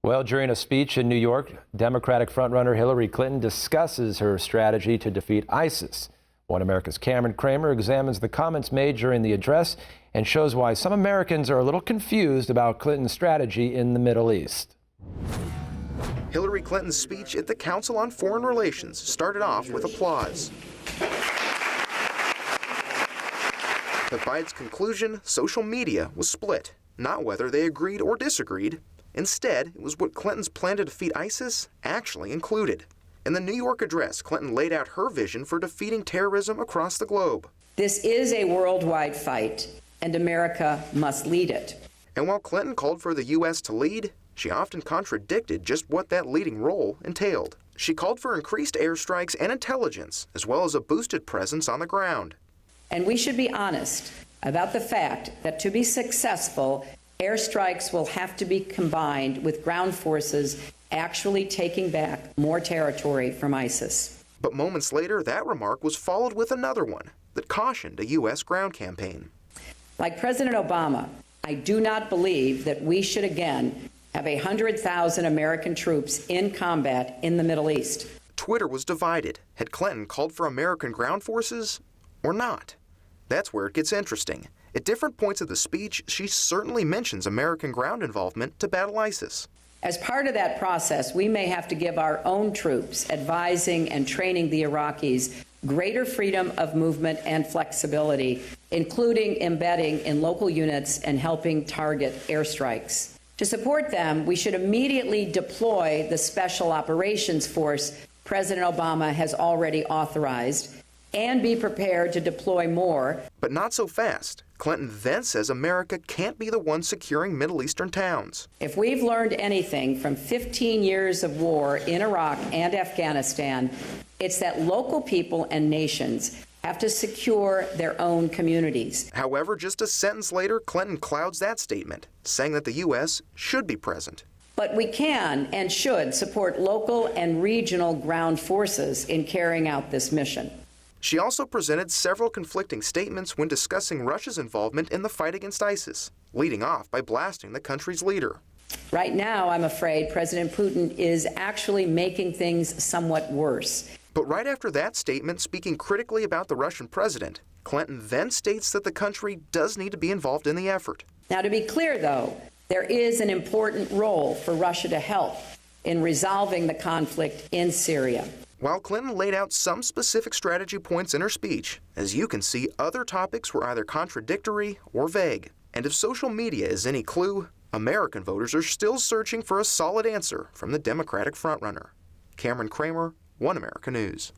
Well, during a speech in New York, Democratic frontrunner Hillary Clinton discusses her strategy to defeat ISIS. One America's Cramer examines the comments made during the address and shows why some Americans are a little confused about Clinton's strategy in the Middle East. Hillary Clinton's speech at the Council on Foreign Relations started off with applause. But by its conclusion, social media was split, not whether they agreed or disagreed. Instead, it was what Clinton's plan to defeat ISIS actually included. In the New York address, Clinton laid out her vision for defeating terrorism across the globe. This is a worldwide fight, and America must lead it. And while Clinton called for the U.S. to lead, she often contradicted just what that leading role entailed. She called for increased airstrikes and intelligence, as well as a boosted presence on the ground. And we should be honest about the fact that to be successful, airstrikes will have to be combined with ground forces actually taking back more territory from ISIS. But moments later, that remark was followed with another one that cautioned a U.S. ground campaign. Like President Obama, I do not believe that we should again have 100,000 American troops in combat in the Middle East. Twitter was divided. Had Clinton called for American ground forces or not? That's where it gets interesting. At different points of the speech, she certainly mentions American ground involvement to battle ISIS. As part of that process, we may have to give our own troops advising and training the Iraqis greater freedom of movement and flexibility, including embedding in local units and helping target airstrikes. To support them, we should immediately deploy the Special Operations Force President Obama has already authorized, and be prepared to deploy more. But not so fast. Clinton then says America can't be the one securing Middle Eastern towns. If we've learned anything from 15 years of war in Iraq and Afghanistan, it's that local people and nations have to secure their own communities. However, just a sentence later, Clinton clouds that statement, saying that the U.S. should be present. But we can and should support local and regional ground forces in carrying out this mission. She also presented several conflicting statements when discussing Russia's involvement in the fight against ISIS, leading off by blasting the country's leader. Right now, I'm afraid President Putin is actually making things somewhat worse. But right after that statement, speaking critically about the Russian president, Clinton then states that the country does need to be involved in the effort. Now, to be clear, though, there is an important role for Russia to help in resolving the conflict in Syria. While Clinton laid out some specific strategy points in her speech, as you can see, other topics were either contradictory or vague. And if social media is any clue, American voters are still searching for a solid answer from the Democratic frontrunner. Cramer, One America News.